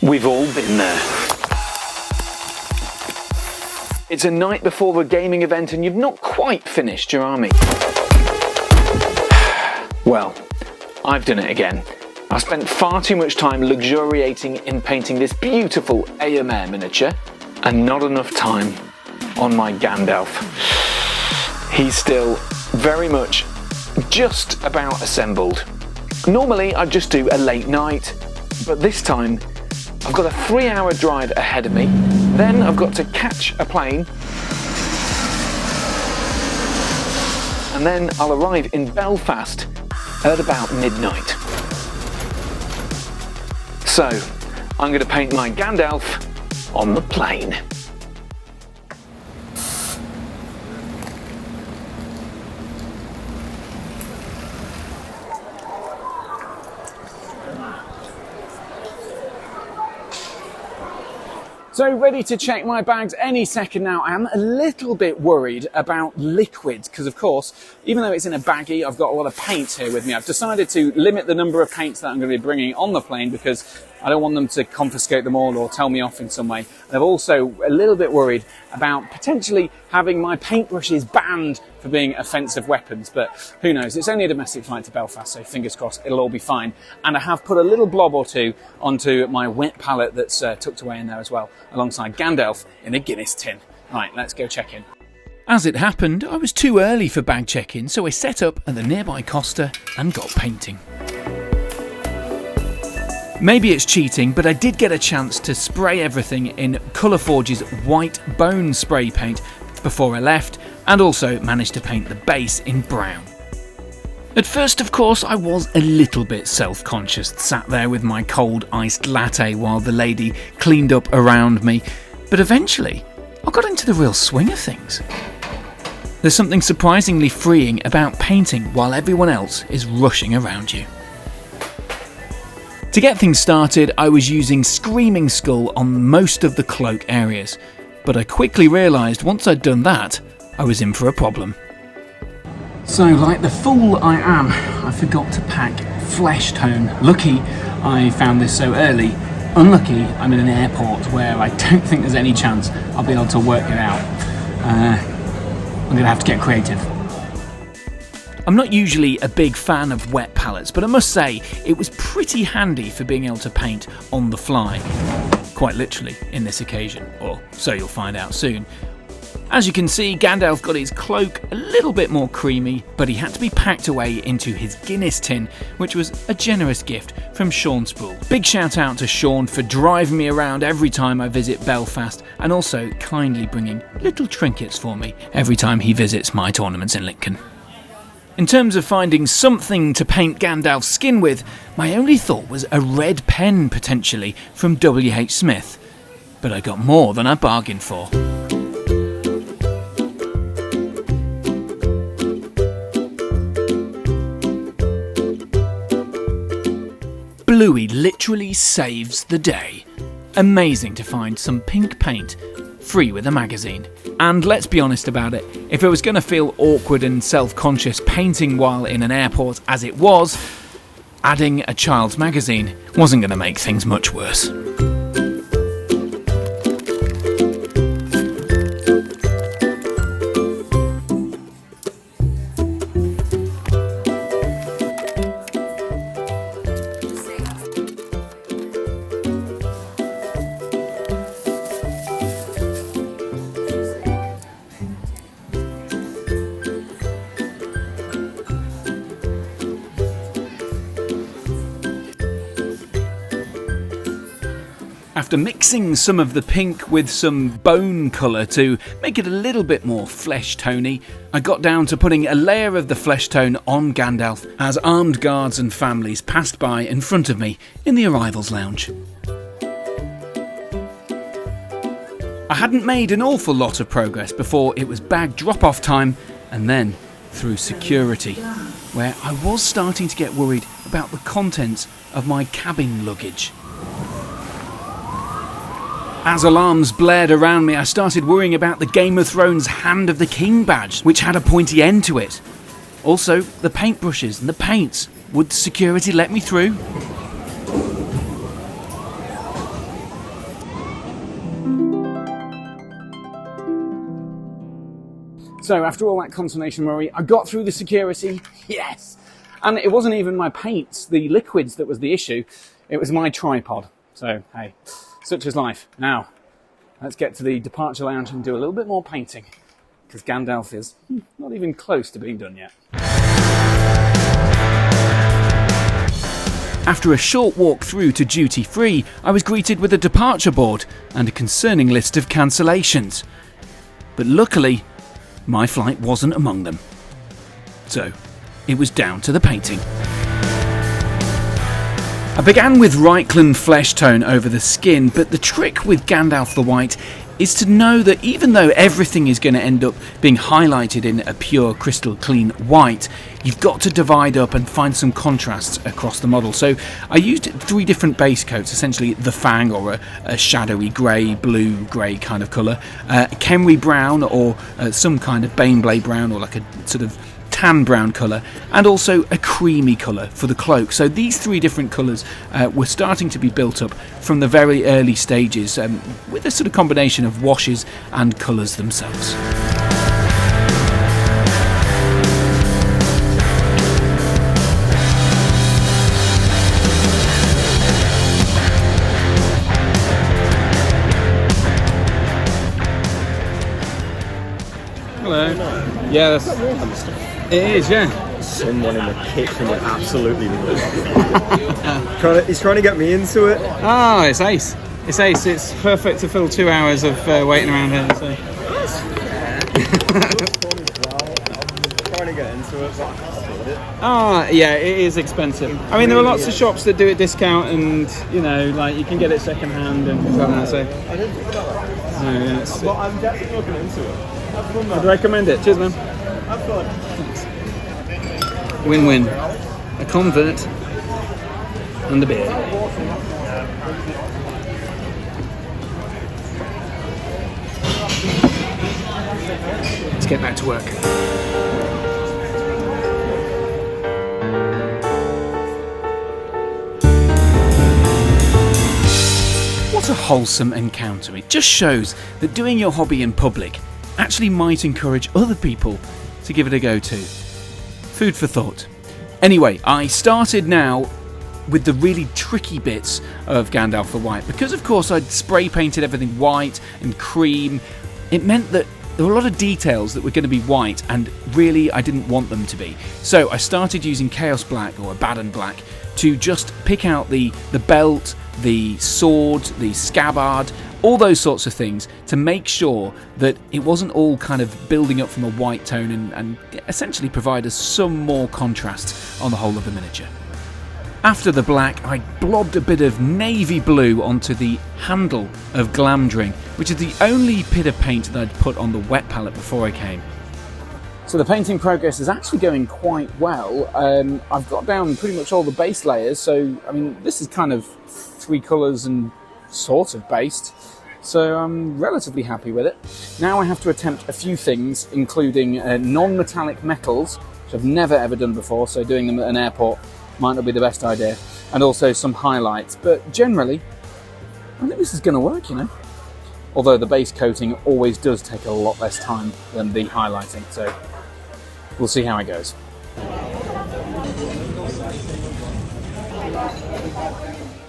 We've all been there. It's a night before the gaming event and you've not quite finished your army. Well, I've done it again. I spent far too much time luxuriating in painting this beautiful AMR miniature and not enough time on my Gandalf. He's still very much just about assembled. Normally I'd just do a late night, but this time I've got a 3-hour drive ahead of me, then I've got to catch a plane, and then I'll arrive in Belfast at about midnight. So, I'm going to paint my Gandalf on the plane. So ready to check my bags any second now. I am a little bit worried about liquids because, of course, even though it's in a baggie, I've got a lot of paints here with me. I've decided to limit the number of paints that I'm going to be bringing on the plane because I don't want them to confiscate them all or tell me off in some way. And I'm also a little bit worried about potentially having my paintbrushes banned for being offensive weapons, but who knows? It's only a domestic flight to Belfast, so fingers crossed it'll all be fine. And I have put a little blob or two onto my wet palette that's tucked away in there as well, alongside Gandalf in a Guinness tin. Right, let's go check in. As it happened, I was too early for bag check-in, so I set up at the nearby Costa and got painting. Maybe it's cheating, but I did get a chance to spray everything in Colourforge's white bone spray paint before I left, and also managed to paint the base in brown. At first, of course, I was a little bit self-conscious, sat there with my cold iced latte while the lady cleaned up around me, but eventually I got into the real swing of things. There's something surprisingly freeing about painting while everyone else is rushing around you. To get things started, I was using Screaming Skull on most of the cloak areas, but I quickly realised once I'd done that, I was in for a problem. So, like the fool I am, I forgot to pack flesh tone. Lucky I found this so early. Unlucky I'm in an airport where I don't think there's any chance I'll be able to work it out. I'm going to have to get creative. I'm not usually a big fan of wet palettes, but I must say it was pretty handy for being able to paint on the fly. Quite literally in this occasion, or so you'll find out soon. As you can see, Gandalf got his cloak a little bit more creamy, but he had to be packed away into his Guinness tin, which was a generous gift from Sean Sproul. Big shout out to Sean for driving me around every time I visit Belfast, and also kindly bringing little trinkets for me every time he visits my tournaments in Lincoln. In terms of finding something to paint Gandalf's skin with, my only thought was a red pen potentially from W.H. Smith, but I got more than I bargained for. Bluey literally saves the day. Amazing to find some pink paint free with a magazine. And let's be honest about it, if I was going to feel awkward and self-conscious painting while in an airport as it was, adding a child's magazine wasn't going to make things much worse. After mixing some of the pink with some bone colour to make it a little bit more flesh-tony, I got down to putting a layer of the flesh tone on Gandalf as armed guards and families passed by in front of me in the arrivals lounge. I hadn't made an awful lot of progress before it was bag drop-off time, and then through security, where I was starting to get worried about the contents of my cabin luggage. As alarms blared around me, I started worrying about the Game of Thrones Hand of the King badge, which had a pointy end to it. Also, the paintbrushes and the paints. Would security let me through? So after all that consternation worry, I got through the security. Yes! And it wasn't even my paints, the liquids, that was the issue. It was my tripod. So, hey, such is life. Now, let's get to the departure lounge and do a little bit more painting, because Gandalf is not even close to being done yet. After a short walk through to duty free, I was greeted with a departure board and a concerning list of cancellations. But luckily, my flight wasn't among them. So, it was down to the painting. I began with Reichland flesh tone over the skin, but the trick with Gandalf the White is to know that even though everything is going to end up being highlighted in a pure crystal clean white, you've got to divide up and find some contrasts across the model. So I used 3 different base coats, essentially the Fang, or a shadowy grey, blue grey kind of colour, Kenry brown, or some kind of Baneblade brown, or like a sort of tan brown colour, and also a creamy colour for the cloak. So these 3 different colours were starting to be built up from the very early stages, with a sort of combination of washes and colours themselves. Hello. Yeah, that's... It is, yeah. Someone in the kitchen would absolutely love it. He's trying to get me into it. Oh, it's ace. It's ace. It's perfect to fill 2 hours of waiting around here. So. That's fair. I'm trying to get into it, but I can't afford it. Oh, yeah, it is expensive. I mean, there are lots of shops that do it discount, and you know, like you can get it second hand and things like that. So. I didn't think about that. So, yeah, it's, But I'm definitely looking into it. Have fun, man. I'd recommend it. Cheers, man. Have fun. Win-win. A convert and a beer. Let's get back to work. What a wholesome encounter. It just shows that doing your hobby in public actually might encourage other people to give it a go too. Food for thought. Anyway, I started now with the really tricky bits of Gandalf the White. Because of course I'd spray painted everything white and cream, it meant that there were a lot of details that were going to be white, and really I didn't want them to be. So I started using Chaos Black, or Abaddon Black, to just pick out the belt, the sword, the scabbard, all those sorts of things, to make sure that it wasn't all kind of building up from a white tone, and essentially provide us some more contrast on the whole of the miniature. After the black, I blobbed a bit of navy blue onto the handle of Glamdring, which is the only bit of paint that I'd put on the wet palette before I came. So the painting progress is actually going quite well. I've got down pretty much all the base layers, so I mean this is kind of 3 colours and sort of based, so I'm relatively happy with it. Now I have to attempt a few things, including non-metallic metals, which I've never ever done before, so doing them at an airport might not be the best idea, and also some highlights, but generally I think this is going to work, you know. Although the base coating always does take a lot less time than the highlighting, so we'll see how it goes.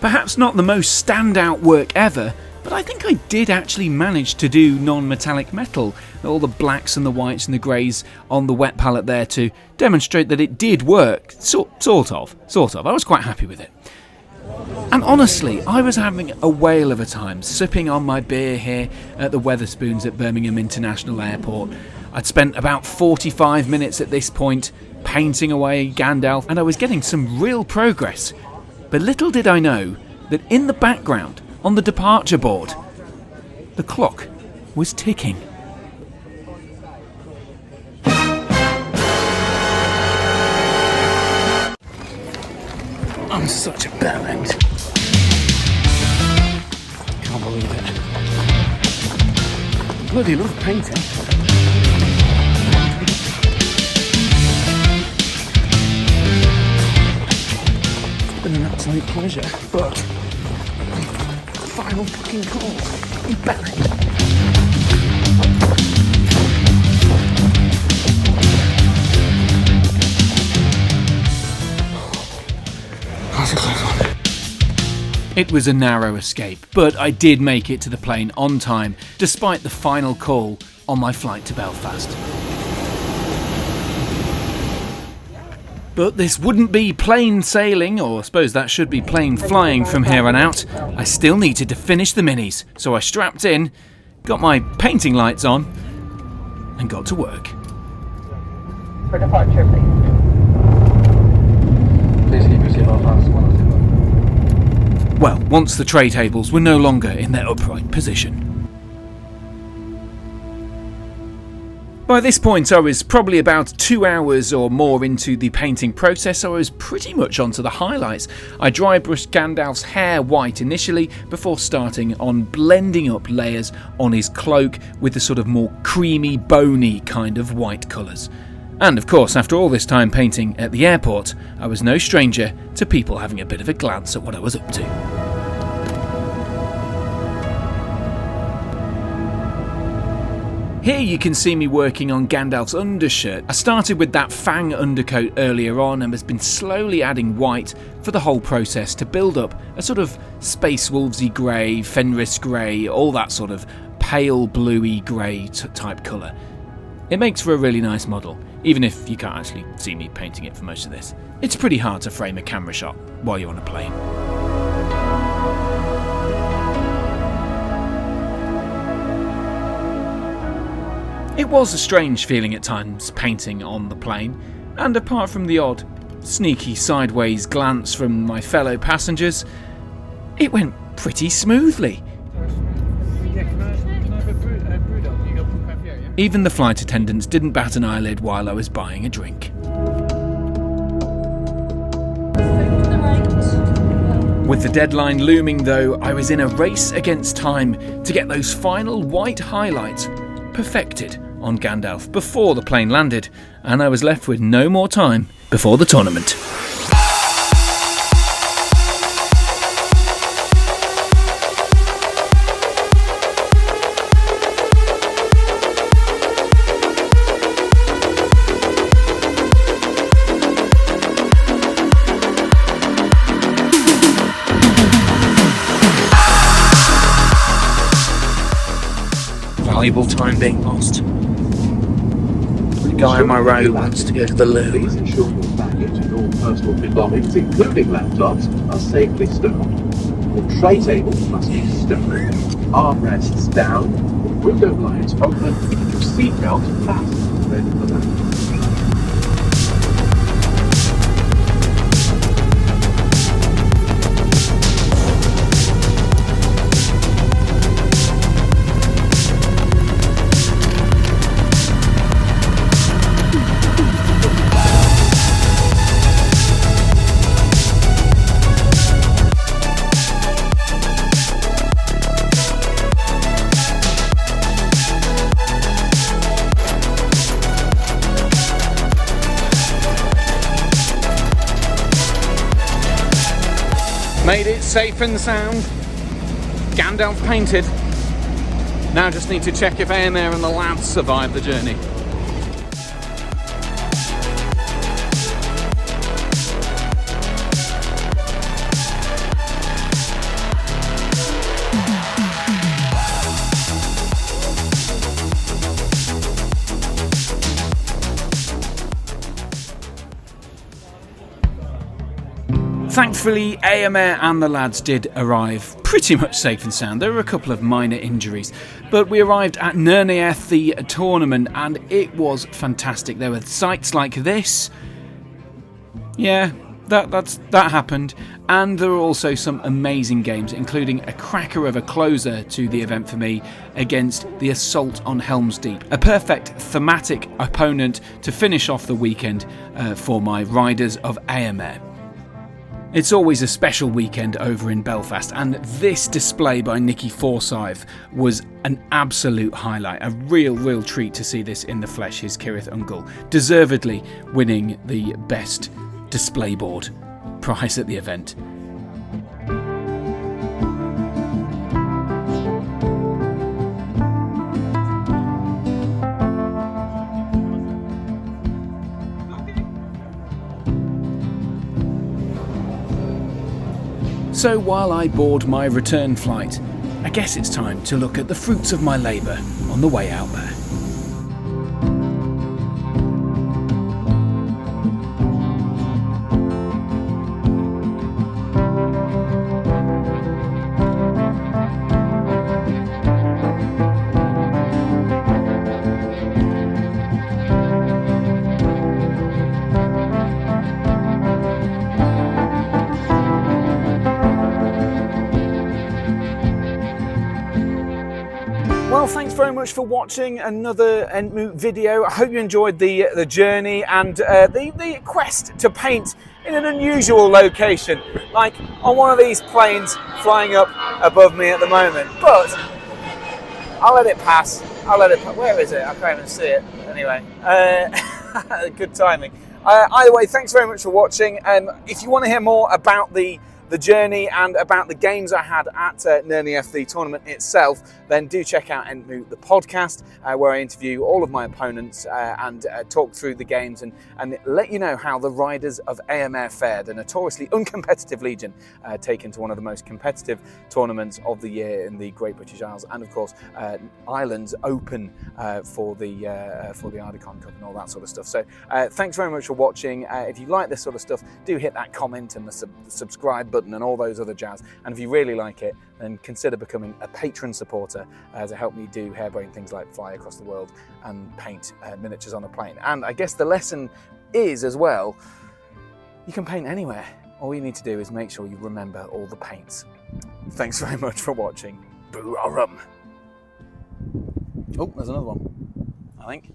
Perhaps not the most standout work ever, but I think I did actually manage to do non-metallic metal, all the blacks and the whites and the greys on the wet palette there, to demonstrate that it did work, sort of. I was quite happy with it. And honestly, I was having a whale of a time sipping on my beer here at the Wetherspoons at Birmingham International Airport. I'd spent about 45 minutes at this point painting away Gandalf, and I was getting some real progress. But little did I know that in the background, on the departure board, the clock was ticking. I'm such a bellend. Can't believe it. Bloody love painting. It's been an absolute pleasure, but final fucking call. You better. That's a close one. It was a narrow escape, but I did make it to the plane on time, despite the final call on my flight to Belfast. But this wouldn't be plain sailing, or I suppose that should be plain flying from here on out. I still needed to finish the minis, so I strapped in, got my painting lights on, and got to work. For departure, please. Please keep your seatbelt fastened. Well, once the tray tables were no longer in their upright position. By this point I was probably about 2 hours or more into the painting process, so I was pretty much onto the highlights. I dry brushed Gandalf's hair white initially before starting on blending up layers on his cloak with the sort of more creamy, bony kind of white colours. And of course, after all this time painting at the airport, I was no stranger to people having a bit of a glance at what I was up to. Here you can see me working on Gandalf's undershirt. I started with that fang undercoat earlier on and has been slowly adding white for the whole process to build up a sort of Space Wolvesy grey, Fenris grey, all that sort of pale bluey grey type colour. It makes for a really nice model, even if you can't actually see me painting it for most of this. It's pretty hard to frame a camera shot while you're on a plane. It was a strange feeling at times painting on the plane, and apart from the odd, sneaky sideways glance from my fellow passengers, it went pretty smoothly. Even the flight attendants didn't bat an eyelid while I was buying a drink. With the deadline looming though, I was in a race against time to get those final white highlights perfected on Gandalf before the plane landed, and I was left with no more time before the tournament. Valuable time being lost. The guy in my row wants to go to the loo. Please ensure your baggage and all personal belongings, including laptops, are safely stored. The tray table must be stowed, armrests down, window blinds open, and your seatbelt fastened, ready for landing. Made it safe and sound. Gandalf painted. Now just need to check if Aemir and the lads survived the journey. Thankfully, Aemir and the lads did arrive pretty much safe and sound. There were a couple of minor injuries, but we arrived at Nerniath, the tournament, and it was fantastic. There were sights like this. Yeah, that happened. And there were also some amazing games, including a cracker of a closer to the event for me against the Assault on Helm's Deep. A perfect thematic opponent to finish off the weekend for my riders of Aemir. It's always a special weekend over in Belfast, and this display by Nicky Forsyth was an absolute highlight. A real treat to see this in the flesh, his Cirith Ungol, deservedly winning the best display board prize at the event. So while I board my return flight, I guess it's time to look at the fruits of my labour on the way out there. Well, thanks very much for watching another Entmoot video. I hope you enjoyed the journey and the quest to paint in an unusual location, like on one of these planes flying up above me at the moment. But I'll let it pass. Where is it? I can't even see it. Anyway, good timing. Either way, thanks very much for watching. If you want to hear more about the journey and about the games I had at Nirnief, the tournament itself, then do check out Entmoot, the podcast, where I interview all of my opponents and talk through the games and let you know how the riders of AMR fared, a notoriously uncompetitive legion taken to one of the most competitive tournaments of the year in the Great British Isles, and of course Ireland's Open for the Ardicon Cup and all that sort of stuff. So thanks very much for watching. If you like this sort of stuff, do hit that comment and the subscribe button and all those other jazz, and if you really like it, then consider becoming a patron supporter to help me do harebrained things like fly across the world and paint miniatures on a plane. And I guess the lesson is as well, you can paint anywhere. All you need to do is make sure you remember all the paints. Thanks very much for watching. Boo-rum. Oh, there's another one, I think.